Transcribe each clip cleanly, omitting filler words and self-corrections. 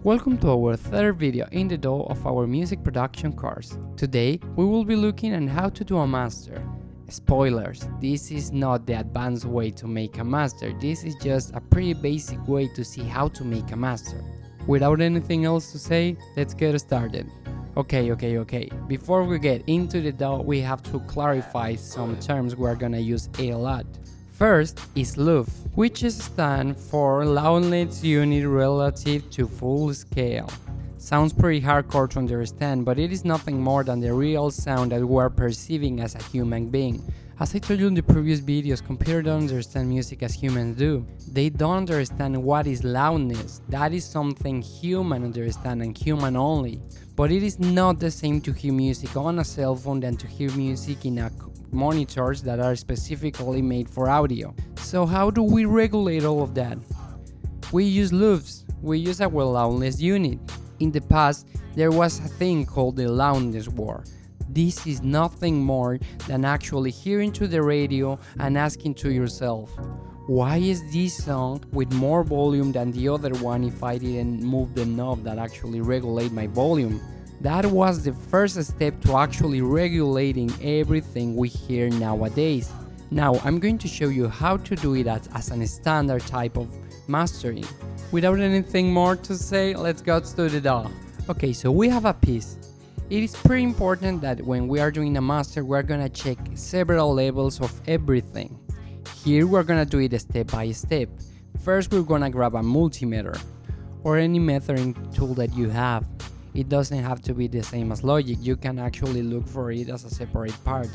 Welcome to our third video in the door of our music production course. Today we will be looking at how to do a master. Spoilers, this is not the advanced way to make a master, this is just a pretty basic way to see how to make a master. Without anything else to say, let's get started. Okay. Before we get into the DAW, we have to clarify some terms we are gonna use a lot. First is LUF, which stands for loudness unit relative to full scale. Sounds pretty hardcore to understand, but it is nothing more than the real sound that we are perceiving as a human being. As I told you in the previous videos, computers don't understand music as humans do. They don't understand what is loudness. That is something human understand and human only. But it is not the same to hear music on a cell phone than to hear music in monitors that are specifically made for audio. So how do we regulate all of that? We use LUFs. We use our loudness unit. In the past, there was a thing called the loudness war. This is nothing more than actually hearing to the radio and asking to yourself, why is this song with more volume than the other one if I didn't move the knob that actually regulate my volume? That was the first step to actually regulating everything we hear nowadays. Now I'm going to show you how to do it as a standard type of mastering. Without anything more to say, let's go to the DAW. Okay, so we have a piece. It is pretty important that when we are doing a master, we're gonna check several levels of everything. Here we're gonna do it step by step. First, we're gonna grab a multimeter or any metering tool that you have. It doesn't have to be the same as Logic, you can actually look for it as a separate part.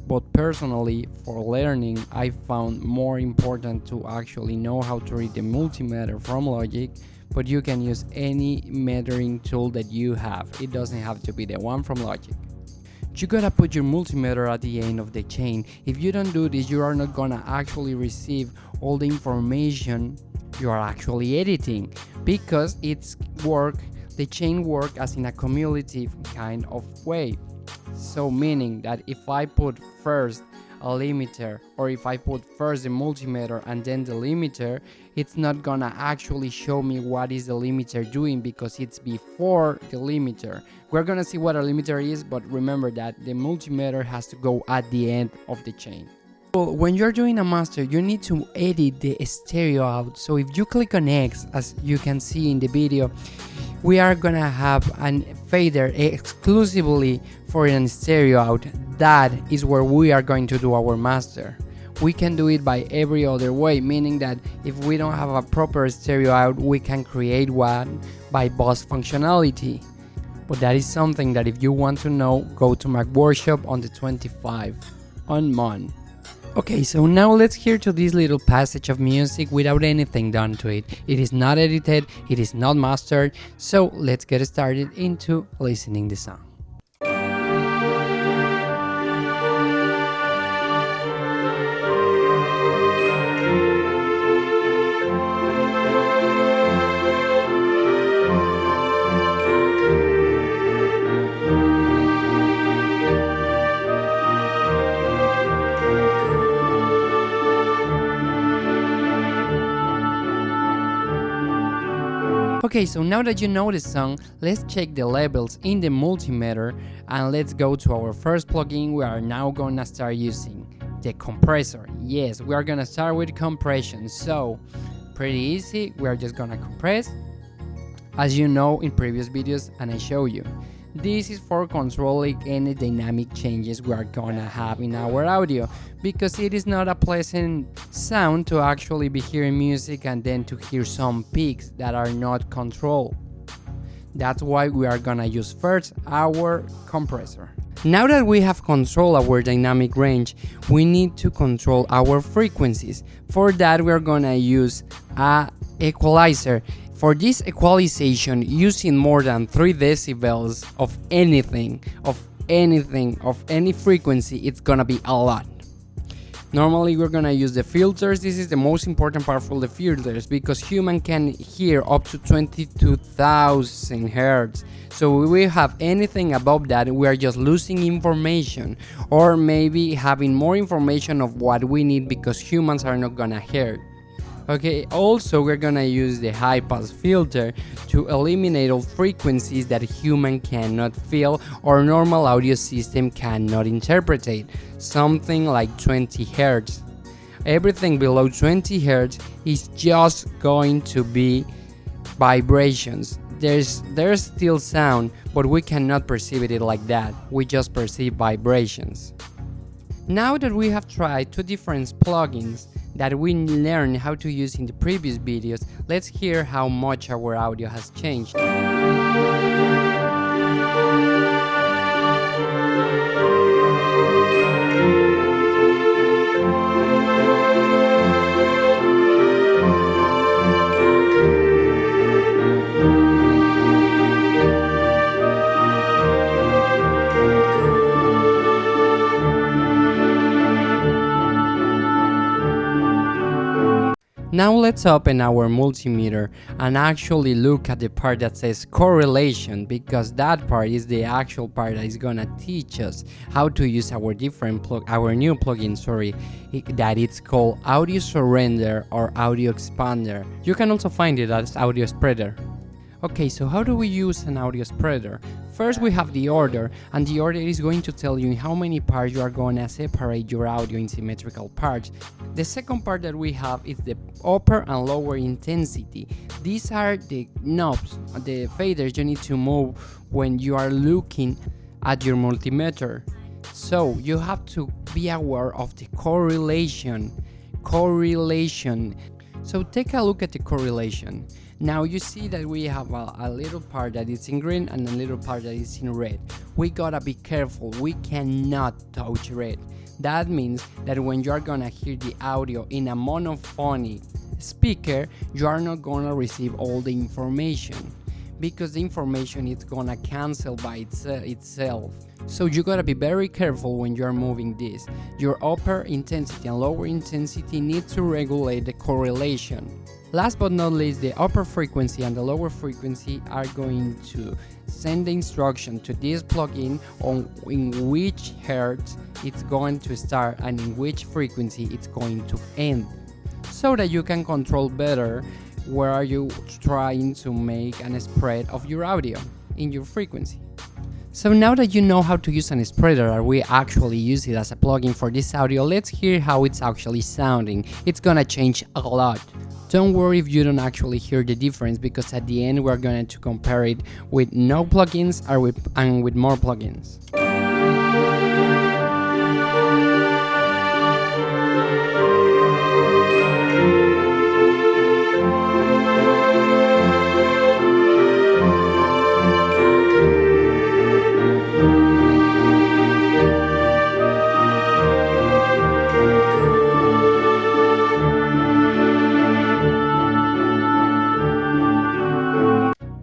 But personally, for learning, I found more important to actually know how to read the multimeter from Logic, but you can use any metering tool that you have. It doesn't have to be the one from Logic. You gotta put your multimeter at the end of the chain. If you don't do this, you are not gonna actually receive all the information you are actually editing, because the chain work as in a cumulative kind of way. So meaning that if I put first a limiter, or if I put first the multimeter and then the limiter, it's not gonna actually show me what is the limiter doing because it's before the limiter. We're gonna see what a limiter is, but remember that the multimeter has to go at the end of the chain. Well, when you're doing a master, you need to edit the stereo out. So if you click on X, as you can see in the video, we are gonna have a fader exclusively for an stereo out. That is where we are going to do our master. We can do it by every other way, meaning that if we don't have a proper stereo out, we can create one by bus functionality. But that is something that if you want to know, go to my workshop on the 25 on Mon. Okay, so now let's hear to this little passage of music without anything done to it. It is not edited, it is not mastered, so let's get started into listening the song. Okay, so now that you know the song, let's check the levels in the multimeter and let's go to our first plugin we are now gonna start using, the compressor. Yes, we are gonna start with compression, so pretty easy, we are just gonna compress, as you know in previous videos and I show you. This is for controlling any dynamic changes we are gonna have in our audio, because it is not a pleasant sound to actually be hearing music and then to hear some peaks that are not controlled. That's why we are gonna use first our compressor. Now that we have controlled our dynamic range, we need to control our frequencies. For that, we are gonna use a equalizer. For this equalization, using more than 3 decibels of anything, of any frequency, it's gonna be a lot. Normally we're gonna use the filters. This is the most important part for the filters, because human can hear up to 22,000 Hertz. So if we have anything above that, we are just losing information, or maybe having more information of what we need, because humans are not gonna hear. Okay, also we're gonna use the high pass filter to eliminate all frequencies that human cannot feel or normal audio system cannot interpret. Something like 20 Hz. Everything below 20 Hz is just going to be vibrations. There's still sound, but we cannot perceive it like that. We just perceive vibrations. Now that we have tried two different plugins that we learned how to use in the previous videos, let's hear how much our audio has changed. Now let's open our multimeter and actually look at the part that says correlation, because that part is the actual part that is gonna teach us how to use our new plugin, that it's called Audio Surrender or Audio Expander. You can also find it as Audio Spreader. Okay, so how do we use an audio spreader? First we have the order, and the order is going to tell you in how many parts you are going to separate your audio in symmetrical parts. The second part that we have is the upper and lower intensity. These are the knobs, the faders you need to move when you are looking at your multimeter. So you have to be aware of the correlation. So take a look at the correlation. Now you see that we have a little part that is in green and a little part that is in red. We gotta be careful, we cannot touch red. That means that when you are gonna hear the audio in a monophonic speaker, you are not gonna receive all the information, because the information is gonna cancel by itself. So you gotta be very careful when you're moving this. Your upper intensity and lower intensity need to regulate the correlation. Last but not least, the upper frequency and the lower frequency are going to send the instruction to this plugin on in which hertz it's going to start and in which frequency it's going to end, so that you can control better where are you trying to make a spread of your audio in your frequency. So now that you know how to use an spreader, or we actually use it as a plugin for this audio, let's hear how it's actually sounding. It's gonna change a lot. Don't worry if you don't actually hear the difference, because at the end we're going to compare it with no plugins and with more plugins.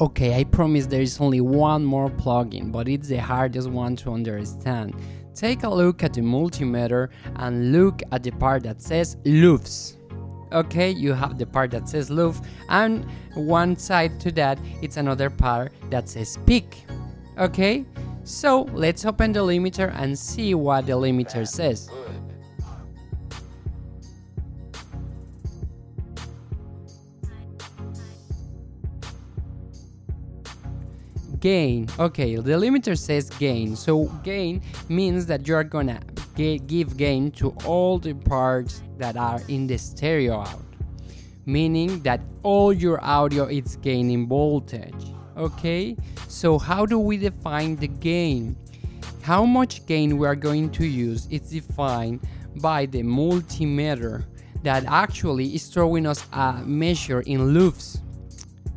Okay, I promise there is only one more plugin, but it's the hardest one to understand. Take a look at the multimeter and look at the part that says loops. Okay, you have the part that says loop, and one side to that it's another part that says peak. Okay, so let's open the limiter and see what the limiter says. Gain. Okay, the limiter says gain, so gain means that you're gonna give gain to all the parts that are in the stereo out, meaning that all your audio is gaining voltage. Okay, so how do we define the gain? How much gain we are going to use is defined by the multimeter that actually is throwing us a measure in loops.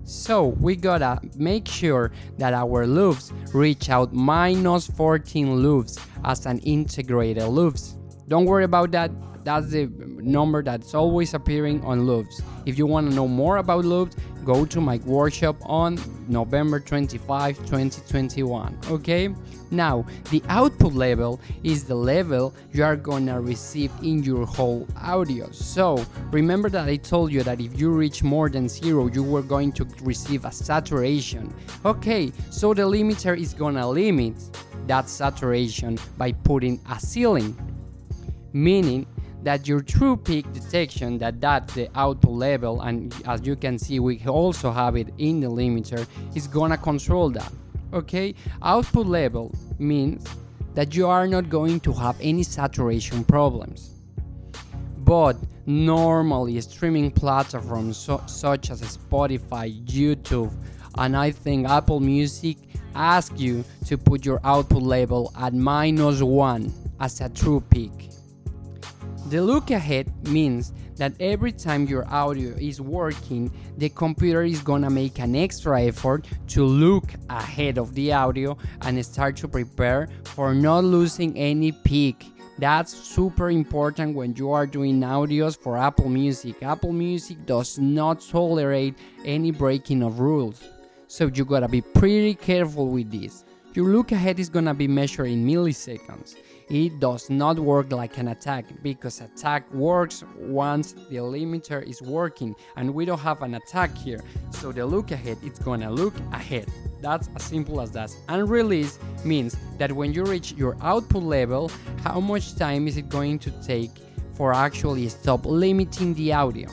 So we gotta make sure that our loops reach out minus 14 loops as an integrated loops. Don't worry about that, that's the number that's always appearing on loops. If you want to know more about loops, go to my workshop on November 25, 2021. Okay, now the output level is the level you are gonna receive in your whole audio. So remember that I told you that if you reach more than 0, you were going to receive a saturation. Okay, so the limiter is gonna limit that saturation by putting a ceiling, meaning that your true peak detection, that's the output level, and as you can see we also have it in the limiter, is gonna control that. Okay, output level means that you are not going to have any saturation problems. But normally streaming platforms such as Spotify, YouTube, and I think Apple Music ask you to put your output level at -1 as a true peak. The look ahead means that every time your audio is working, the computer is gonna make an extra effort to look ahead of the audio and start to prepare for not losing any peak. That's super important when you are doing audios for Apple Music. Apple Music does not tolerate any breaking of rules, so you gotta be pretty careful with this. Your look ahead is gonna be measured in milliseconds. It does not work like an attack, because attack works once the limiter is working, and we don't have an attack here, so the look ahead is gonna look ahead. That's as simple as that. And release means that when you reach your output level, how much time is it going to take for actually stop limiting the audio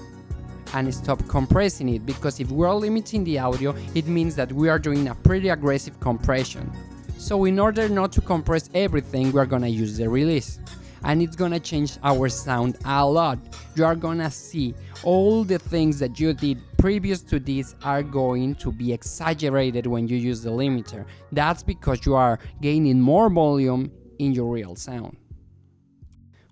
and stop compressing it, because if we are limiting the audio, it means that we are doing a pretty aggressive compression. So in order not to compress everything, we are gonna use the release, and it's gonna change our sound a lot. You are gonna see all the things that you did previous to this are going to be exaggerated when you use the limiter. That's because you are gaining more volume in your real sound.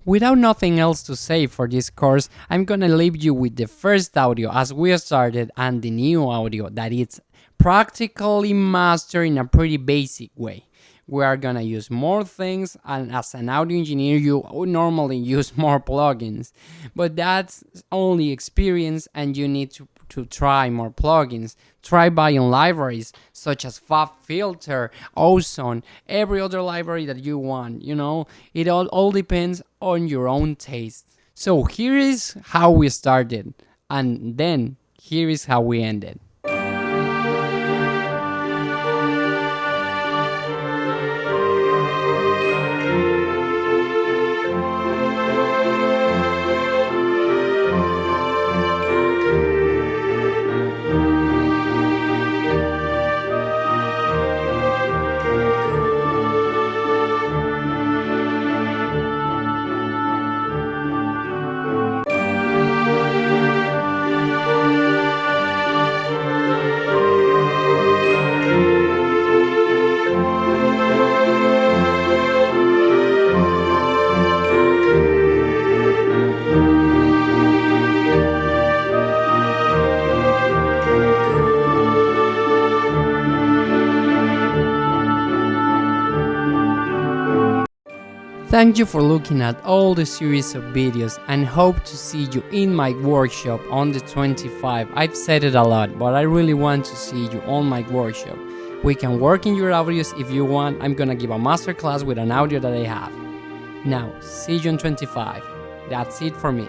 Without nothing else to say for this course, I'm gonna leave you with the first audio as we started, and the new audio that it's practically mastered in a pretty basic way. We are gonna use more things, and as an audio engineer you normally use more plugins, but that's only experience, and you need to try more plugins. Try buying libraries such as FabFilter, Ozone, every other library that you want. It all depends on your own taste. So here is how we started, and then here is how we ended. Thank you for looking at all the series of videos, and hope to see you in my workshop on the 25. I've said it a lot, but I really want to see you on my workshop. We can work in your audios if you want. I'm gonna give a masterclass with an audio that I have. Now, see you on 25. That's it for me.